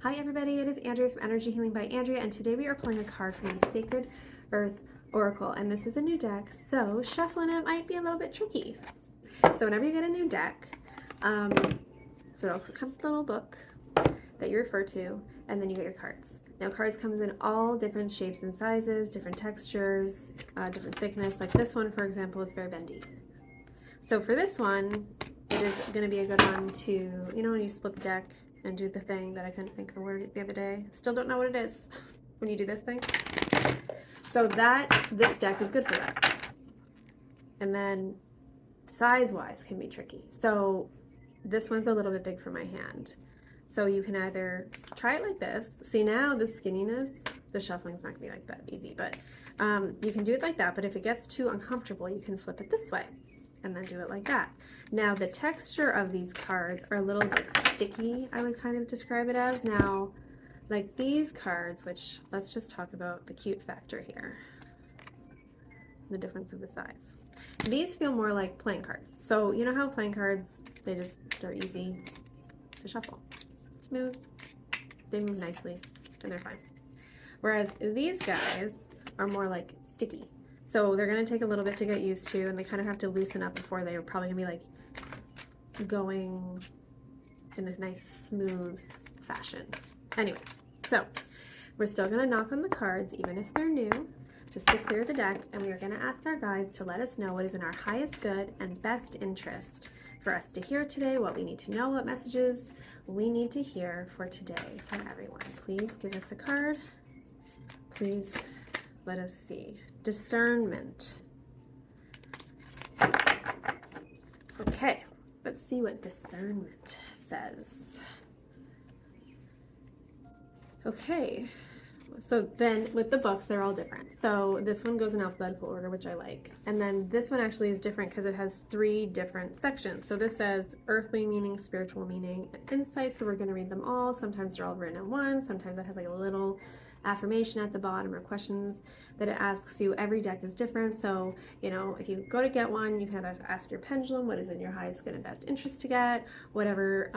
Hi everybody, it is Andrea from Energy Healing by Andrea, and today we are pulling a card from the Sacred Earth Oracle, and this is a new deck, so shuffling it might be a little bit tricky. So whenever you get a new deck, so it also comes with a little book that you refer to, and then you get your cards. Now cards comes in all different shapes and sizes, different textures, different thickness. Like this one, for example, is very bendy. So for this one, it is going to be a good one to, you know, when you split the deck and do the thing that I couldn't think of the word the other day. Still don't know what it is when you do this thing. So this deck is good for that. And then size-wise can be tricky. So this one's a little bit big for my hand. So you can either try it like this. See, now the skinniness, the shuffling's not gonna be like that easy, but you can do it like that. But if it gets too uncomfortable, you can flip it this way and then do it like that. Now the texture of these cards are a little like sticky, I would kind of describe it as. Now, like these cards, which let's just talk about the cute factor here, the difference of the size. These feel more like playing cards. So you know how playing cards, they're easy to shuffle. Smooth, they move nicely, and they're fine. Whereas these guys are more like sticky. So they're gonna take a little bit to get used to, and they kind of have to loosen up before they're probably gonna be like going in a nice smooth fashion. Anyways, so we're still gonna knock on the cards even if they're new, just to clear the deck, and we are gonna ask our guides to let us know what is in our highest good and best interest for us to hear today, what we need to know, what messages we need to hear for today for everyone. Please give us a card. Please let us see. Discernment. Okay, let's see what discernment says. Okay, so then with the books, they're all different. So this one goes in alphabetical order, which I like. And then this one actually is different because it has 3 different sections. So this says earthly meaning, spiritual meaning, and insight. So we're going to read them all. Sometimes they're all written in one. Sometimes it has like a little affirmation at the bottom or questions that it asks you. Every deck is different. So, you know, if you go to get one, you can either ask your pendulum, what is in your highest good and best interest to get, whatever,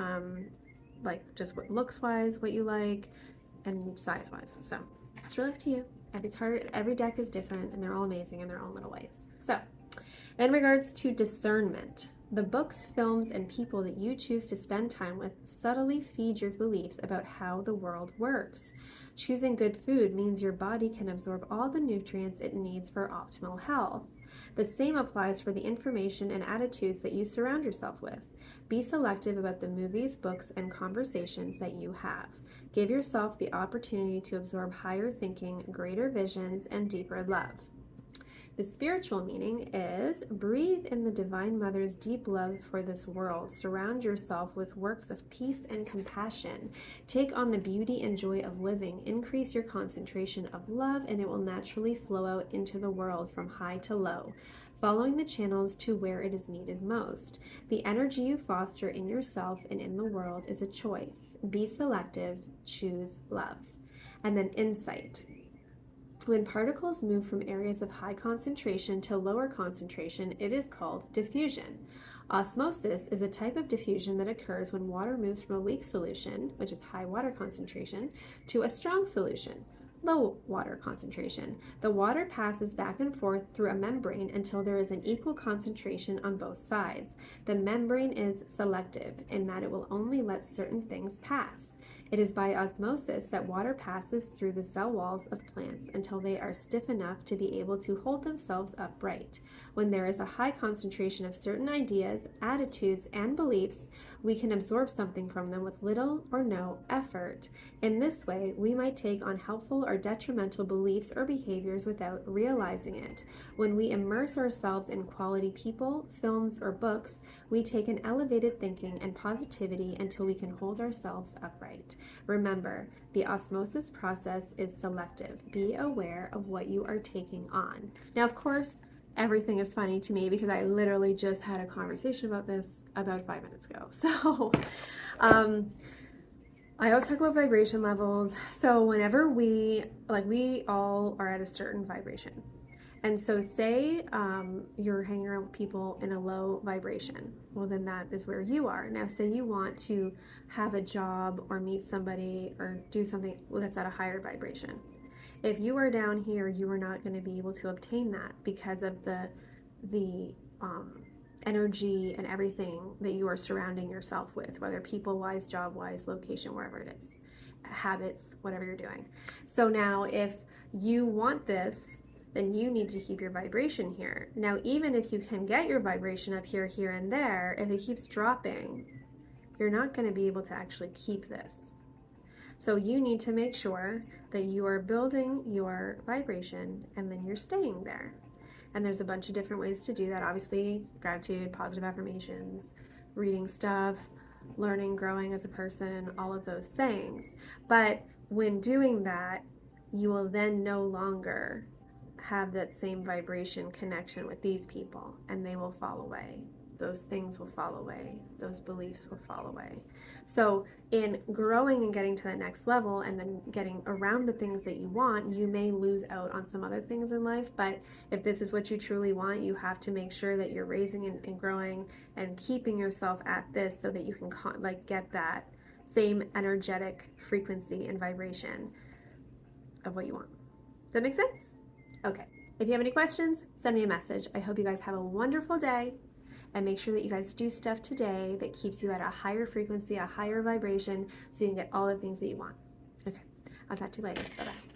like just what looks wise, what you like, and size wise. So it's really up to you. Every deck is different, and they're all amazing in their own little ways. So in regards to discernment, the books, films, and people that you choose to spend time with subtly feed your beliefs about how the world works. Choosing good food means your body can absorb all the nutrients it needs for optimal health. The same applies for the information and attitudes that you surround yourself with. Be selective about the movies, books, and conversations that you have. Give yourself the opportunity to absorb higher thinking, greater visions, and deeper love. The spiritual meaning is breathe in the Divine Mother's deep love for this world. Surround yourself with works of peace and compassion. Take on the beauty and joy of living. Increase your concentration of love, and it will naturally flow out into the world from high to low, following the channels to where it is needed most. The energy you foster in yourself and in the world is a choice. Be selective. Choose love. And then insight. When particles move from areas of high concentration to lower concentration, it is called diffusion. Osmosis is a type of diffusion that occurs when water moves from a weak solution, which is high water concentration, to a strong solution, low water concentration. The water passes back and forth through a membrane until there is an equal concentration on both sides. The membrane is selective in that it will only let certain things pass. It is by osmosis that water passes through the cell walls of plants until they are stiff enough to be able to hold themselves upright. When there is a high concentration of certain ideas, attitudes, and beliefs, we can absorb something from them with little or no effort. In this way, we might take on helpful or detrimental beliefs or behaviors without realizing it. When we immerse ourselves in quality people, films, or books, we take an elevated thinking and positivity until we can hold ourselves upright. Remember, the osmosis process is selective. Be aware of what you are taking on. Now, of course, everything is funny to me because I literally just had a conversation about this about 5 minutes ago. So, I always talk about vibration levels. So whenever we all are at a certain vibration. And so say you're hanging around with people in a low vibration. Well, then that is where you are. Now, say you want to have a job or meet somebody or do something that's at a higher vibration. If you are down here, you are not going to be able to obtain that because of the energy and everything that you are surrounding yourself with, whether people-wise, job-wise, location, wherever it is, habits, whatever you're doing. So now if you want this, then you need to keep your vibration here. Now, even if you can get your vibration up here, here, and there, if it keeps dropping, you're not going to be able to actually keep this. So you need to make sure that you are building your vibration and then you're staying there. And there's a bunch of different ways to do that. Obviously, gratitude, positive affirmations, reading stuff, learning, growing as a person, all of those things. But when doing that, you will then no longer have that same vibration connection with these people, and they will fall away. Those things will fall away. Those beliefs will fall away. So in growing and getting to the next level and then getting around the things that you want, you may lose out on some other things in life. But if this is what you truly want, you have to make sure that you're raising and growing and keeping yourself at this so that you can get that same energetic frequency and vibration of what you want. Does that make sense? Okay. If you have any questions, send me a message. I hope you guys have a wonderful day. And make sure that you guys do stuff today that keeps you at a higher frequency, a higher vibration, so you can get all the things that you want. Okay, I'll talk to you later. Bye-bye.